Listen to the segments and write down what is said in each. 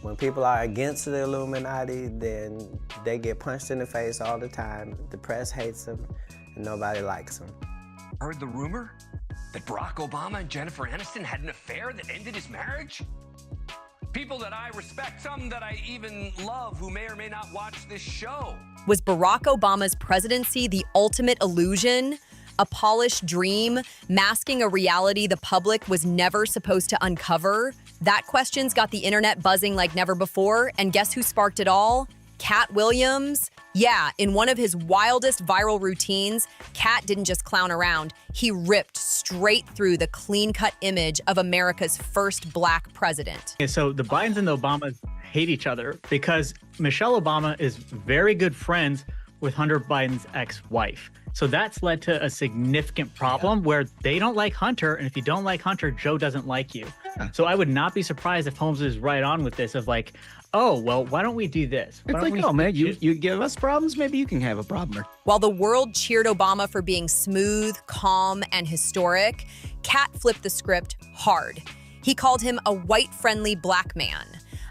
When people are against the Illuminati, then they get punched in the face all the time. The press hates them, and nobody likes them. Heard the rumor that Barack Obama and Jennifer Aniston had an affair that ended his marriage? People that I respect, some that I even love, who may or may not watch this show. Was Barack Obama's presidency the ultimate illusion? A polished dream, masking a reality the public was never supposed to uncover? That question's got the internet buzzing like never before, and guess who sparked it all? Katt Williams? Yeah, in one of his wildest viral routines, Katt didn't just clown around. He ripped straight through the clean-cut image of America's first black president. So the Bidens and the Obamas hate each other because Michelle Obama is very good friends with Hunter Biden's ex-wife. So that's led to a significant problem where they don't like Hunter, and if you don't like Hunter, Joe doesn't like you. So I would not be surprised if Holmes is right on with this of like, oh, well, why don't we do this? It's like, oh, man, you give us problems, maybe you can have a problem. While the world cheered Obama for being smooth, calm, and historic, Katt flipped the script hard. He called him a white-friendly black man,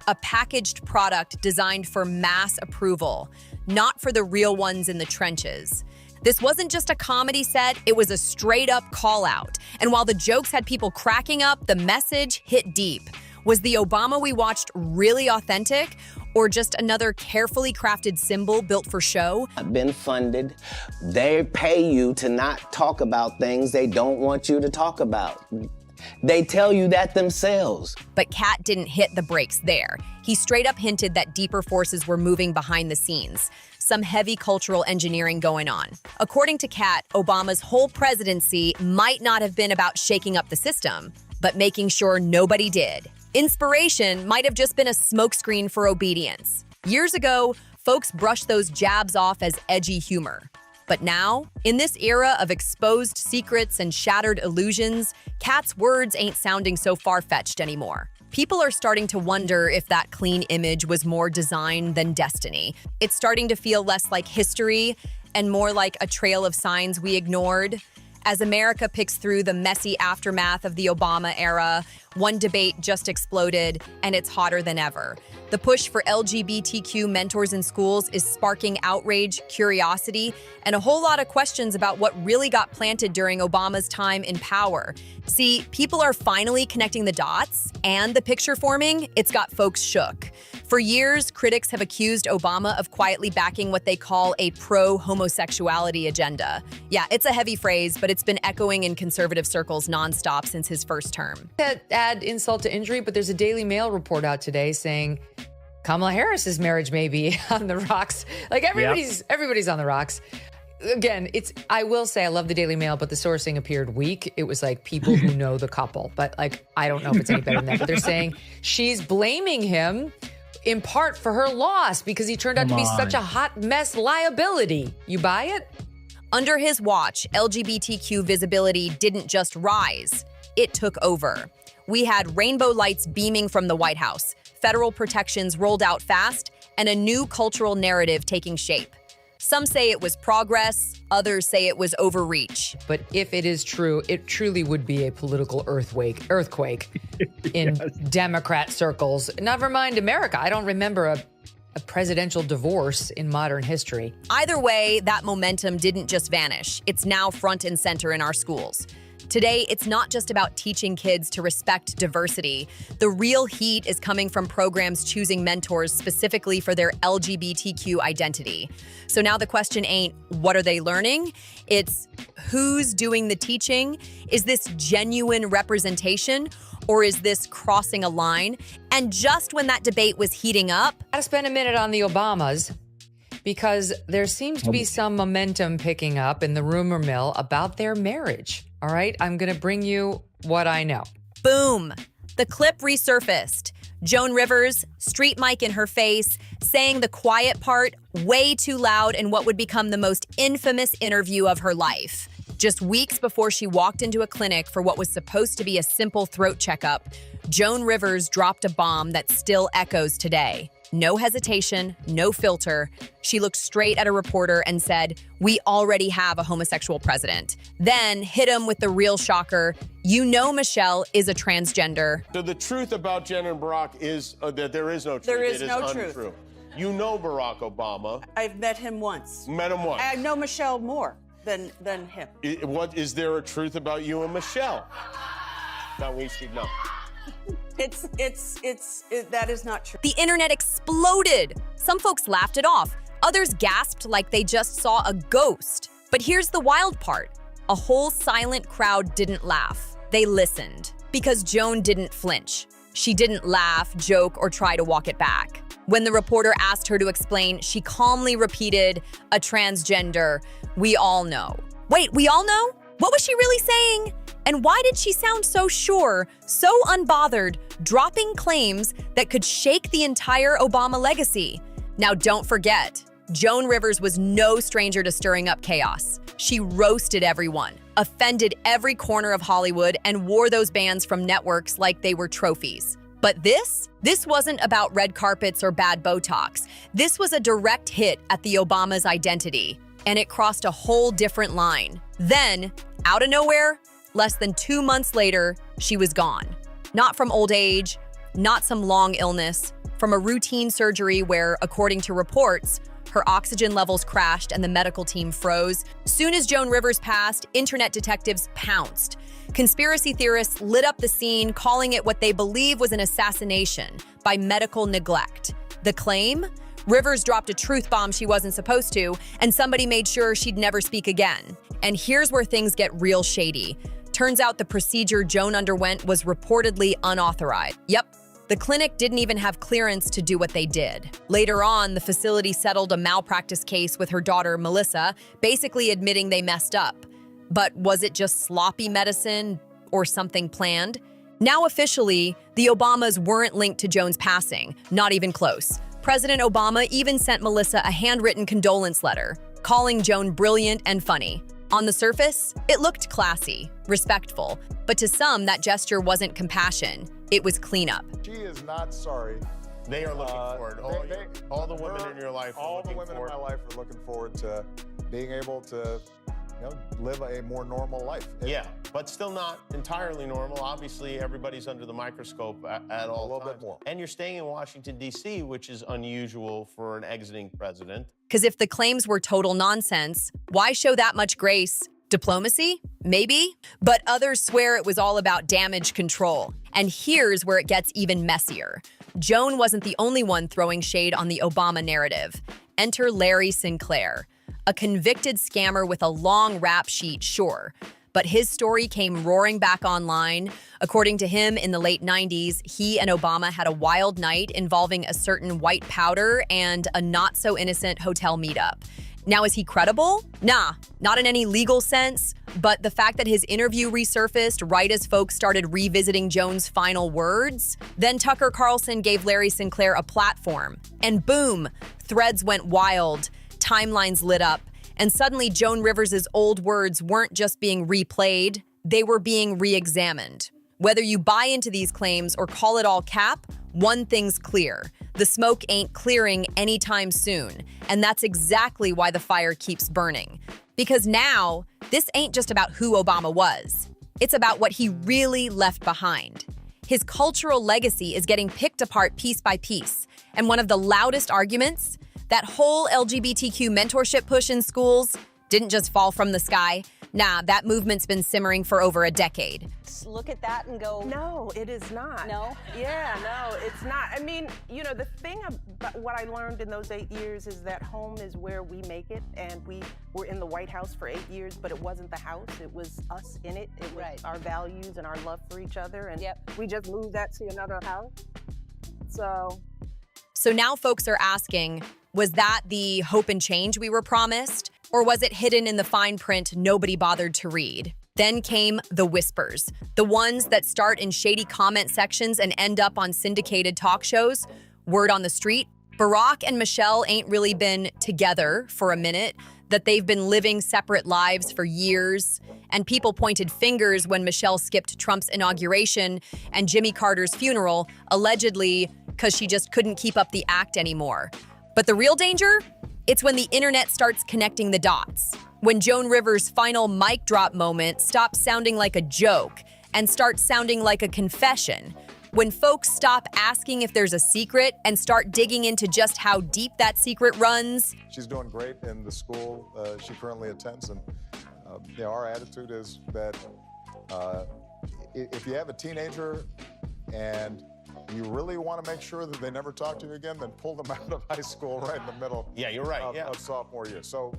a packaged product designed for mass approval, not for the real ones in the trenches. This wasn't just a comedy set, it was a straight-up call-out. And while the jokes had people cracking up, the message hit deep. Was the Obama we watched really authentic, or just another carefully crafted symbol built for show? Been funded. They pay you to not talk about things they don't want you to talk about. They tell you that themselves. But Katt didn't hit the brakes there. He straight up hinted that deeper forces were moving behind the scenes. Some heavy cultural engineering going on. According to Katt, Obama's whole presidency might not have been about shaking up the system, but making sure nobody did. Inspiration might have just been a smokescreen for obedience. Years ago, folks brushed those jabs off as edgy humor. But now, in this era of exposed secrets and shattered illusions, Katt's words ain't sounding so far-fetched anymore. People are starting to wonder if that clean image was more design than destiny. It's starting to feel less like history and more like a trail of signs we ignored. As America picks through the messy aftermath of the Obama era, one debate just exploded, and it's hotter than ever. The push for LGBTQ mentors in schools is sparking outrage, curiosity, and a whole lot of questions about what really got planted during Obama's time in power. See, people are finally connecting the dots, and the picture forming, it's got folks shook. For years, critics have accused Obama of quietly backing what they call a pro-homosexuality agenda. Yeah, it's a heavy phrase, but it's been echoing in conservative circles nonstop since his first term. Add insult to injury, but there's a Daily Mail report out today saying Kamala Harris's marriage may be on the rocks. Like everybody's on the rocks. Again, I will say I love the Daily Mail, but the sourcing appeared weak. It was like people who know the couple, but like I don't know if it's any better than that. But they're saying she's blaming him in part for her loss because he turned out to be such a hot mess liability. You buy it? Under his watch, LGBTQ visibility didn't just rise, it took over. We had rainbow lights beaming from the White House, federal protections rolled out fast, and a new cultural narrative taking shape. Some say it was progress, others say it was overreach. But if it is true, it truly would be a political earthquake in Democrat circles. Never mind America. I don't remember a presidential divorce in modern history. Either way, that momentum didn't just vanish. It's now front and center in our schools. Today, it's not just about teaching kids to respect diversity. The real heat is coming from programs choosing mentors specifically for their LGBTQ identity. So now the question ain't, what are they learning? It's who's doing the teaching? Is this genuine representation? Or is this crossing a line? And just when that debate was heating up, I gotta spend a minute on the Obamas because there seems to be some momentum picking up in the rumor mill about their marriage. All right, I'm gonna bring you what I know. Boom! The clip resurfaced. Joan Rivers, street mic in her face, saying the quiet part way too loud in what would become the most infamous interview of her life. Just weeks before she walked into a clinic for what was supposed to be a simple throat checkup, Joan Rivers dropped a bomb that still echoes today. No hesitation, no filter. She looked straight at a reporter and said, "We already have a homosexual president." Then hit him with the real shocker. "You know Michelle is a transgender." So the truth about Jen and Barack is that there is no truth. There is It no untrue. truth. You know Barack Obama. I've met him once. Met him once. I know Michelle more than him. What is there a truth about you and Michelle that we should know? That is not true. The internet exploded. Some folks laughed it off. Others gasped like they just saw a ghost. But here's the wild part. A whole silent crowd didn't laugh. They listened. Because Joan didn't flinch. She didn't laugh, joke, or try to walk it back. When the reporter asked her to explain, she calmly repeated, "A transgender. We all know." Wait, we all know? What was she really saying? And why did she sound so sure, so unbothered, dropping claims that could shake the entire Obama legacy? Now don't forget, Joan Rivers was no stranger to stirring up chaos. She roasted everyone, offended every corner of Hollywood, and wore those bands from networks like they were trophies. But this wasn't about red carpets or bad Botox. This was a direct hit at the Obama's identity, and it crossed a whole different line. Then, out of nowhere, less than 2 months later, she was gone. Not from old age, not some long illness, from a routine surgery where, according to reports, her oxygen levels crashed and the medical team froze. Soon as Joan Rivers passed, internet detectives pounced. Conspiracy theorists lit up the scene, calling it what they believe was an assassination by medical neglect. The claim? Rivers dropped a truth bomb she wasn't supposed to, and somebody made sure she'd never speak again. And here's where things get real shady. Turns out the procedure Joan underwent was reportedly unauthorized. Yep, the clinic didn't even have clearance to do what they did. Later on, the facility settled a malpractice case with her daughter, Melissa, basically admitting they messed up. But was it just sloppy medicine or something planned? Now officially, the Obamas weren't linked to Joan's passing, not even close. President Obama even sent Melissa a handwritten condolence letter, calling Joan brilliant and funny. On the surface, it looked classy, respectful, but to some, that gesture wasn't compassion, it was cleanup. She is not sorry. They are looking forward. All the women in your life are looking forward. All the women in my life are looking forward to being able to live a more normal life. Yeah, but still not entirely normal. Obviously, everybody's under the microscope at all times. A little bit more. And you're staying in Washington, D.C., which is unusual for an exiting president. Because if the claims were total nonsense, why show that much grace? Diplomacy? Maybe. But others swear it was all about damage control. And here's where it gets even messier. Joan wasn't the only one throwing shade on the Obama narrative. Enter Larry Sinclair, a convicted scammer with a long rap sheet, sure. But his story came roaring back online. According to him, in the late 90s, he and Obama had a wild night involving a certain white powder and a not-so-innocent hotel meetup. Now, is he credible? Nah, not in any legal sense, but the fact that his interview resurfaced right as folks started revisiting Joan's final words, then Tucker Carlson gave Larry Sinclair a platform, and boom, threads went wild, timelines lit up, and suddenly Joan Rivers' old words weren't just being replayed, they were being re-examined. Whether you buy into these claims or call it all cap, one thing's clear. The smoke ain't clearing anytime soon, and that's exactly why the fire keeps burning. Because now, this ain't just about who Obama was. It's about what he really left behind. His cultural legacy is getting picked apart piece by piece, and one of the loudest arguments, that whole LGBTQ mentorship push in schools, didn't just fall from the sky. Nah, that movement's been simmering for over a decade. Look at that and go, no, it is not. No? Yeah, no, it's not. I mean, the thing about what I learned in those 8 years is that home is where we make it, and we were in the White House for 8 years, but it wasn't the house, it was us in it. It was our values and our love for each other, and we just moved that to another house. So now folks are asking, was that the hope and change we were promised? Or was it hidden in the fine print nobody bothered to read? Then came the whispers, the ones that start in shady comment sections and end up on syndicated talk shows. Word on the street, Barack and Michelle ain't really been together for a minute. that they've been living separate lives for years, and people pointed fingers when Michelle skipped Trump's inauguration and Jimmy Carter's funeral, allegedly because she just couldn't keep up the act anymore. But the real danger? It's when the internet starts connecting the dots. When Joan Rivers' final mic drop moment stops sounding like a joke and starts sounding like a confession. When folks stop asking if there's a secret and start digging into just how deep that secret runs. She's doing great in the school she currently attends, and our attitude is that if you have a teenager and you really want to make sure that they never talk to you again, then pull them out of high school right in the middle. Yeah, you're right. Of sophomore year. So,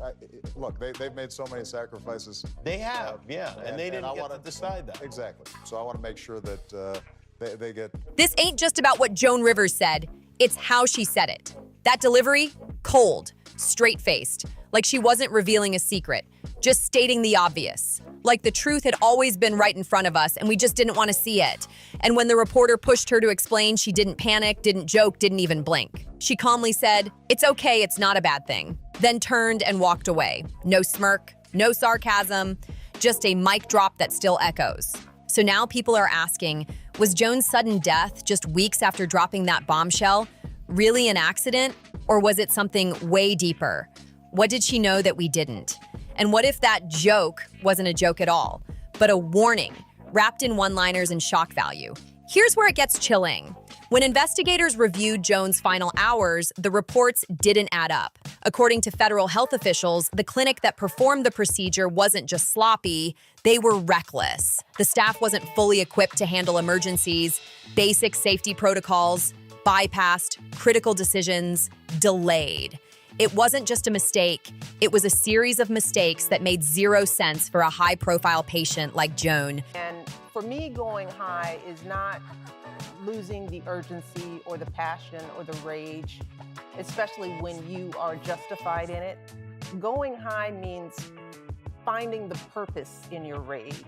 look, they've made so many sacrifices. They have, and they didn't get to decide that. Exactly. So I want to make sure that they get... This ain't just about what Joan Rivers said, it's how she said it. That delivery, cold, straight-faced, like she wasn't revealing a secret, just stating the obvious. Like the truth had always been right in front of us and we just didn't want to see it. And when the reporter pushed her to explain, she didn't panic, didn't joke, didn't even blink. She calmly said, "It's okay, it's not a bad thing." Then turned and walked away. No smirk, no sarcasm, just a mic drop that still echoes. So now people are asking, was Joan's sudden death just weeks after dropping that bombshell really an accident? Or was it something way deeper? What did she know that we didn't? And what if that joke wasn't a joke at all, but a warning wrapped in one-liners and shock value? Here's where it gets chilling. When investigators reviewed Joan's final hours, the reports didn't add up. According to federal health officials, the clinic that performed the procedure wasn't just sloppy, they were reckless. The staff wasn't fully equipped to handle emergencies, basic safety protocols, bypassed, critical decisions, delayed. It wasn't just a mistake, it was a series of mistakes that made zero sense for a high-profile patient like Joan. And for me, going high is not losing the urgency or the passion or the rage, especially when you are justified in it. Going high means finding the purpose in your rage.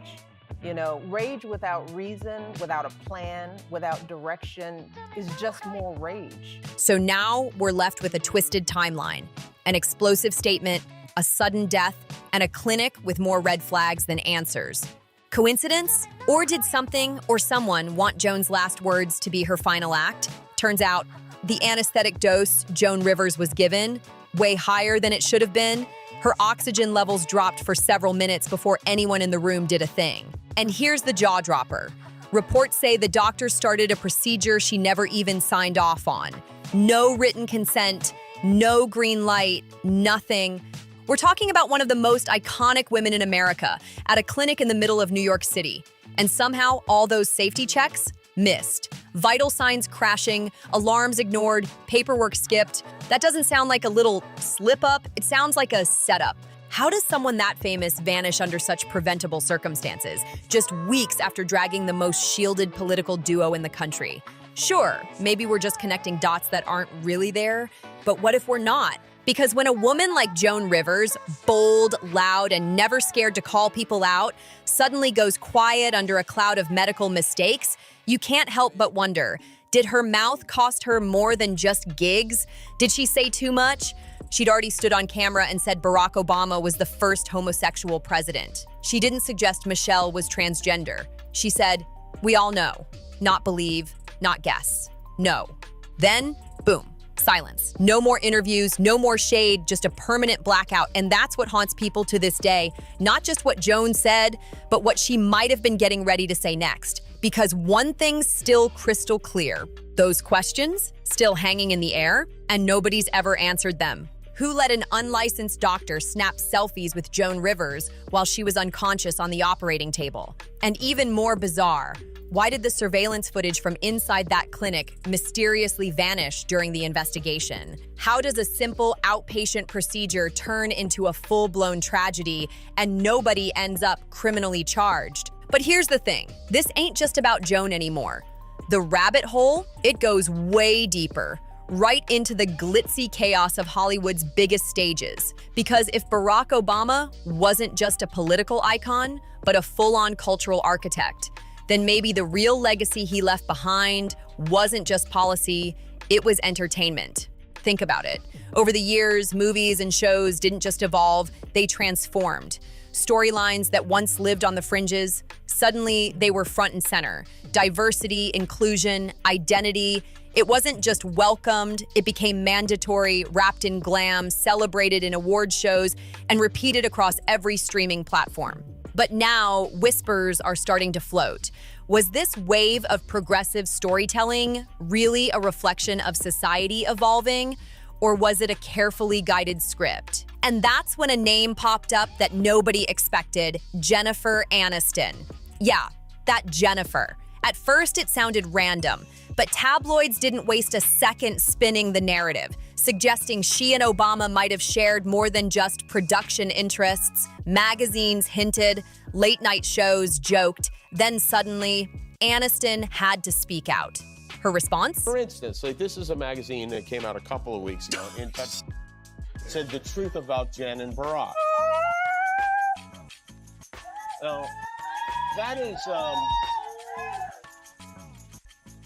You know, rage without reason, without a plan, without direction is just more rage. So now we're left with a twisted timeline, an explosive statement, a sudden death, and a clinic with more red flags than answers. Coincidence? Or did something or someone want Joan's last words to be her final act? Turns out, the anesthetic dose Joan Rivers was given, way higher than it should have been. Her oxygen levels dropped for several minutes before anyone in the room did a thing. And here's the jaw dropper. Reports say the doctor started a procedure she never even signed off on. No written consent, no green light, nothing. We're talking about one of the most iconic women in America at a clinic in the middle of New York City. And somehow all those safety checks missed. Vital signs crashing, alarms ignored, paperwork skipped. That doesn't sound like a little slip up, it sounds like a setup. How does someone that famous vanish under such preventable circumstances, just weeks after dragging the most shielded political duo in the country? Sure, maybe we're just connecting dots that aren't really there, but what if we're not? Because when a woman like Joan Rivers, bold, loud, and never scared to call people out, suddenly goes quiet under a cloud of medical mistakes, you can't help but wonder, did her mouth cost her more than just gigs? Did she say too much? She'd already stood on camera and said Barack Obama was the first homosexual president. She didn't suggest Michelle was transgender. She said, "We all know. Not believe, not guess. No." Then, boom, silence. No more interviews, no more shade, just a permanent blackout. And that's what haunts people to this day. Not just what Joan said, but what she might have been getting ready to say next. Because one thing's still crystal clear. Those questions still hanging in the air, and nobody's ever answered them. Who let an unlicensed doctor snap selfies with Joan Rivers while she was unconscious on the operating table? And even more bizarre, why did the surveillance footage from inside that clinic mysteriously vanish during the investigation? How does a simple outpatient procedure turn into a full-blown tragedy and nobody ends up criminally charged? But here's the thing, this ain't just about Joan anymore. The rabbit hole, it goes way deeper. Right into the glitzy chaos of Hollywood's biggest stages. Because if Barack Obama wasn't just a political icon, but a full-on cultural architect, then maybe the real legacy he left behind wasn't just policy, it was entertainment. Think about it. Over the years, movies and shows didn't just evolve, they transformed. Storylines that once lived on the fringes, suddenly they were front and center. Diversity, inclusion, identity. It wasn't just welcomed, it became mandatory, wrapped in glam, celebrated in award shows, and repeated across every streaming platform. But now, whispers are starting to float. Was this wave of progressive storytelling really a reflection of society evolving, or was it a carefully guided script? And that's when a name popped up that nobody expected, Jennifer Aniston. Yeah, that Jennifer. At first, it sounded random, but tabloids didn't waste a second spinning the narrative, suggesting she and Obama might have shared more than just production interests. Magazines hinted, late-night shows joked, then suddenly, Aniston had to speak out. Her response? For instance, like this is a magazine that came out a couple of weeks ago and said the truth about Jen and Barack. Now, that is,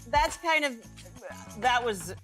That's kind of, that was,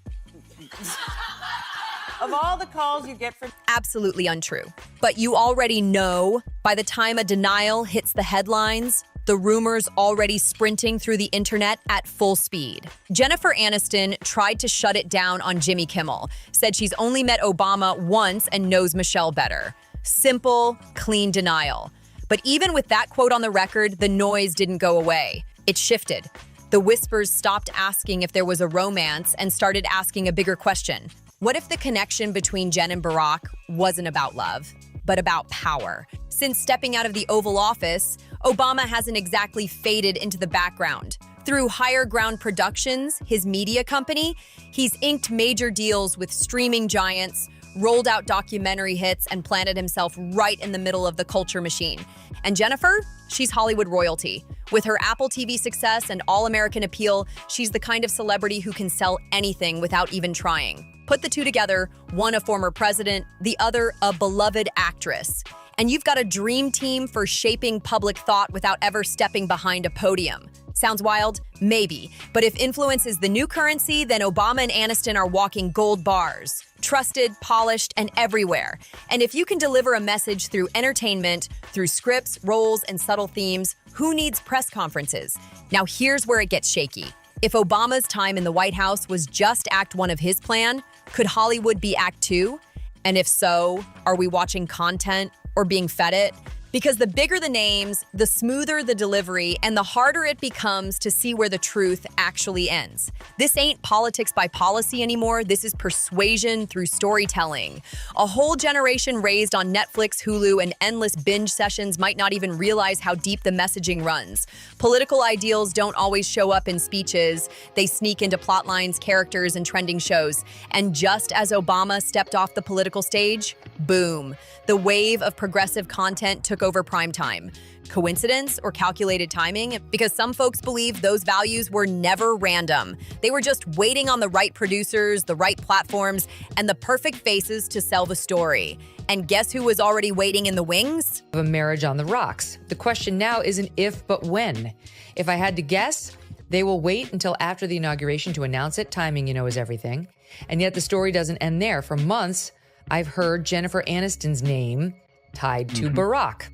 of all the calls you get from... Absolutely untrue. But you already know, by the time a denial hits the headlines, the rumors already sprinting through the internet at full speed. Jennifer Aniston tried to shut it down on Jimmy Kimmel, said she's only met Obama once and knows Michelle better. Simple, clean denial. But even with that quote on the record, the noise didn't go away. It shifted. The whispers stopped asking if there was a romance and started asking a bigger question. What if the connection between Jen and Barack wasn't about love, but about power? Since stepping out of the Oval Office, Obama hasn't exactly faded into the background. Through Higher Ground Productions, his media company, he's inked major deals with streaming giants, rolled out documentary hits, and planted himself right in the middle of the culture machine. And Jennifer? She's Hollywood royalty. With her Apple TV success and all-American appeal, she's the kind of celebrity who can sell anything without even trying. Put the two together, one a former president, the other a beloved actress. And you've got a dream team for shaping public thought without ever stepping behind a podium. Sounds wild? Maybe. But if influence is the new currency, then Obama and Aniston are walking gold bars. Trusted, polished, and everywhere. And if you can deliver a message through entertainment, through scripts, roles, and subtle themes, who needs press conferences? Now here's where it gets shaky. If Obama's time in the White House was just Act 1 of his plan, could Hollywood be Act 2? And if so, are we watching content or being fed it? Because the bigger the names, the smoother the delivery, and the harder it becomes to see where the truth actually ends. This ain't politics by policy anymore, this is persuasion through storytelling. A whole generation raised on Netflix, Hulu, and endless binge sessions might not even realize how deep the messaging runs. Political ideals don't always show up in speeches, they sneak into plot lines, characters, and trending shows. And just as Obama stepped off the political stage, boom, the wave of progressive content took over primetime. Coincidence or calculated timing? Because some folks believe those values were never random. They were just waiting on the right producers, the right platforms, and the perfect faces to sell the story. And guess who was already waiting in the wings? Of a marriage on the rocks. The question now isn't if, but when. If I had to guess, they will wait until after the inauguration to announce it. Timing, is everything. And yet the story doesn't end there. For months, I've heard Jennifer Aniston's name tied to Barack.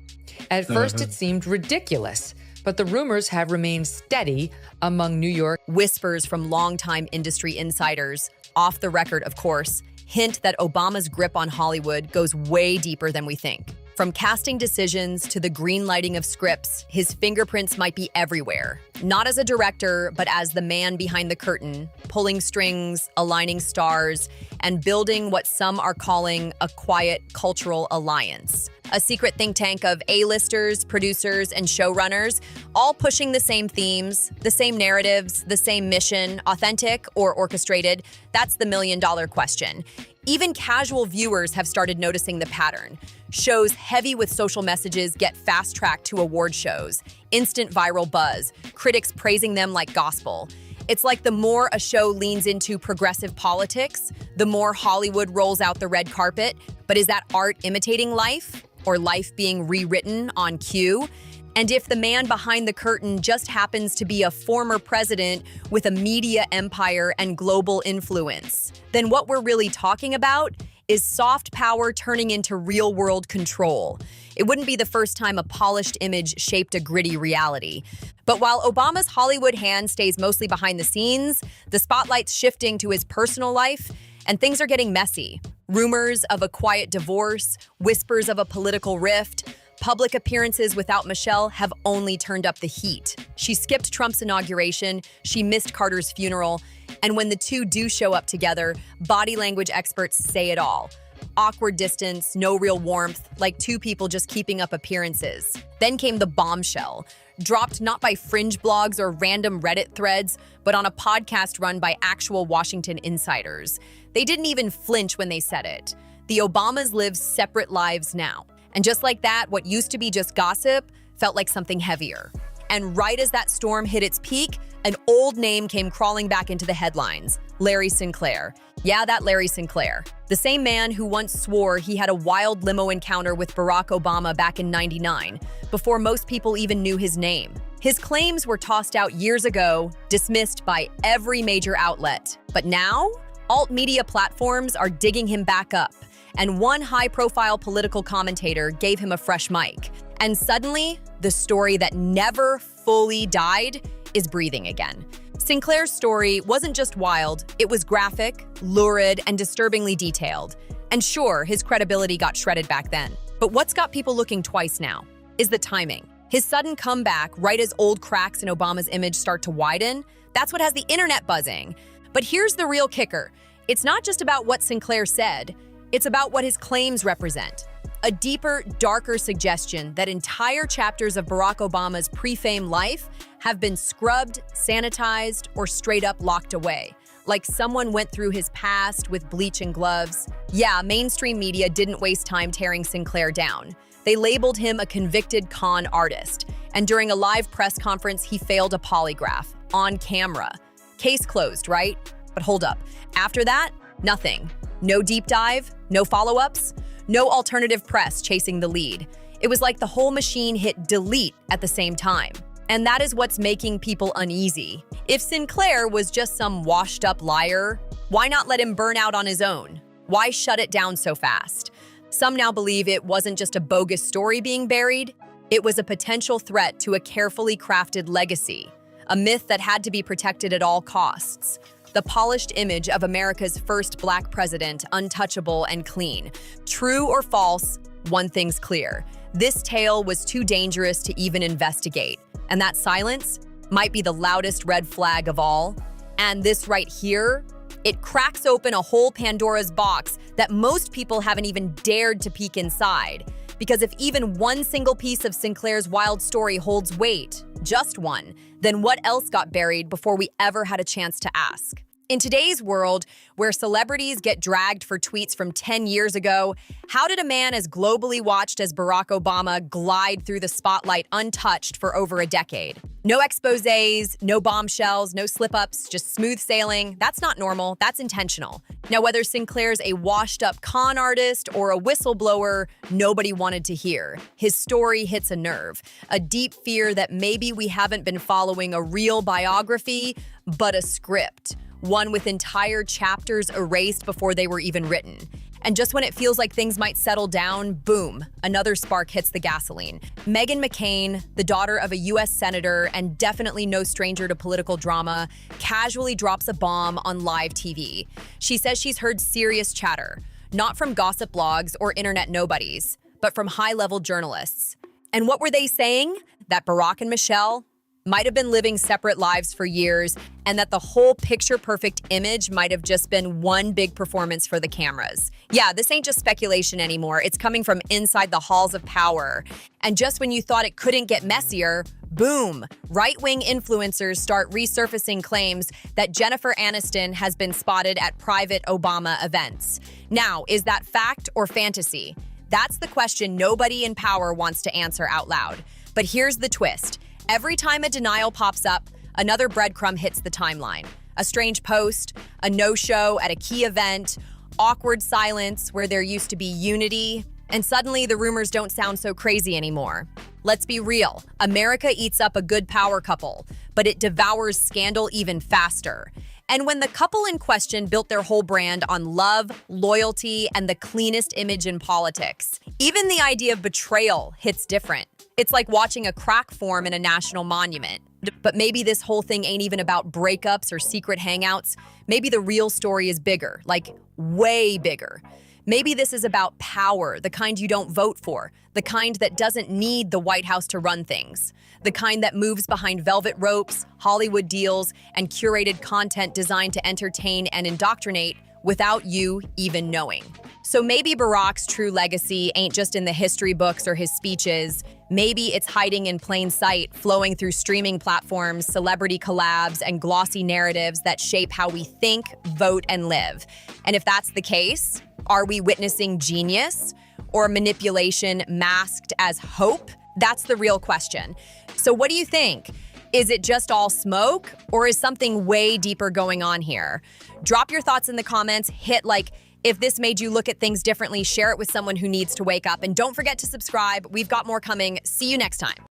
At first, it seemed ridiculous, but the rumors have remained steady among New York. Whispers from longtime industry insiders, off the record, of course, hint that Obama's grip on Hollywood goes way deeper than we think. From casting decisions to the green lighting of scripts, his fingerprints might be everywhere. Not as a director, but as the man behind the curtain, pulling strings, aligning stars, and building what some are calling a quiet cultural alliance. A secret think tank of A-listers, producers, and showrunners, all pushing the same themes, the same narratives, the same mission, authentic or orchestrated. That's the million-dollar question. Even casual viewers have started noticing the pattern. Shows heavy with social messages get fast-tracked to award shows, instant viral buzz, critics praising them like gospel. It's like the more a show leans into progressive politics, the more Hollywood rolls out the red carpet. But is that art imitating life? Or life being rewritten on cue? And if the man behind the curtain just happens to be a former president with a media empire and global influence, then what we're really talking about is soft power turning into real-world control. It wouldn't be the first time a polished image shaped a gritty reality. But while Obama's Hollywood hand stays mostly behind the scenes, the spotlight's shifting to his personal life, and things are getting messy. Rumors of a quiet divorce, whispers of a political rift, public appearances without Michelle have only turned up the heat. She skipped Trump's inauguration, she missed Carter's funeral, and when the two do show up together, body language experts say it all. Awkward distance, no real warmth, like two people just keeping up appearances. Then came the bombshell, dropped not by fringe blogs or random Reddit threads, but on a podcast run by actual Washington insiders. They didn't even flinch when they said it. The Obamas live separate lives now. And just like that, what used to be just gossip felt like something heavier. And right as that storm hit its peak, an old name came crawling back into the headlines: Larry Sinclair. Yeah, that Larry Sinclair. The same man who once swore he had a wild limo encounter with Barack Obama back in '99, before most people even knew his name. His claims were tossed out years ago, dismissed by every major outlet. But now, alt media platforms are digging him back up, and one high-profile political commentator gave him a fresh mic. And suddenly, the story that never fully died is breathing again. Sinclair's story wasn't just wild, it was graphic, lurid, and disturbingly detailed. And sure, his credibility got shredded back then. But what's got people looking twice now is the timing. His sudden comeback right as old cracks in Obama's image start to widen, that's what has the internet buzzing. But here's the real kicker. It's not just about what Sinclair said, it's about what his claims represent. A deeper, darker suggestion that entire chapters of Barack Obama's pre-fame life have been scrubbed, sanitized, or straight up locked away. Like someone went through his past with bleach and gloves. Yeah, mainstream media didn't waste time tearing Sinclair down. They labeled him a convicted con artist. And during a live press conference, he failed a polygraph on camera. Case closed, right? But hold up. After that, nothing. No deep dive, no follow-ups, no alternative press chasing the lead. It was like the whole machine hit delete at the same time. And that is what's making people uneasy. If Sinclair was just some washed-up liar, why not let him burn out on his own? Why shut it down so fast? Some now believe it wasn't just a bogus story being buried, it was a potential threat to a carefully crafted legacy, a myth that had to be protected at all costs. The polished image of America's first black president, untouchable and clean. True or false, one thing's clear. This tale was too dangerous to even investigate. And that silence might be the loudest red flag of all. And this right here, it cracks open a whole Pandora's box that most people haven't even dared to peek inside. Because if even one single piece of Sinclair's wild story holds weight, just one, then what else got buried before we ever had a chance to ask? In today's world, where celebrities get dragged for tweets from 10 years ago, how did a man as globally watched as Barack Obama glide through the spotlight untouched for over a decade? No exposés, no bombshells, no slip-ups, just smooth sailing. That's not normal, that's intentional. Now, whether Sinclair's a washed-up con artist or a whistleblower, nobody wanted to hear. His story hits a nerve, a deep fear that maybe we haven't been following a real biography, but a script. One with entire chapters erased before they were even written. And just when it feels like things might settle down, boom, another spark hits the gasoline. Meghan McCain, the daughter of a U.S. senator and definitely no stranger to political drama, casually drops a bomb on live TV. She says she's heard serious chatter, not from gossip blogs or internet nobodies, but from high-level journalists. And what were they saying? That Barack and Michelle might have been living separate lives for years, and that the whole picture-perfect image might have just been one big performance for the cameras. Yeah, this ain't just speculation anymore. It's coming from inside the halls of power. And just when you thought it couldn't get messier, boom, right-wing influencers start resurfacing claims that Jennifer Aniston has been spotted at private Obama events. Now, is that fact or fantasy? That's the question nobody in power wants to answer out loud. But here's the twist. Every time a denial pops up, another breadcrumb hits the timeline. A strange post, a no-show at a key event, awkward silence where there used to be unity, And suddenly the rumors don't sound so crazy anymore. Let's be real. America eats up a good power couple, but it devours scandal even faster. And when the couple in question built their whole brand on love, loyalty, and the cleanest image in politics, even the idea of betrayal hits different. It's like watching a crack form in a national monument. But maybe this whole thing ain't even about breakups or secret hangouts. Maybe the real story is bigger, like way bigger. Maybe this is about power, the kind you don't vote for, the kind that doesn't need the White House to run things, the kind that moves behind velvet ropes, Hollywood deals, and curated content designed to entertain and indoctrinate without you even knowing. So maybe Barack's true legacy ain't just in the history books or his speeches. Maybe it's hiding in plain sight, flowing through streaming platforms, celebrity collabs, and glossy narratives that shape how we think, vote, and live. And if that's the case, are we witnessing genius or manipulation masked as hope? That's the real question. So what do you think? Is it just all smoke, or is something way deeper going on here? Drop your thoughts in the comments, hit like if this made you look at things differently, share it with someone who needs to wake up, and don't forget to subscribe. We've got more coming. See you next time.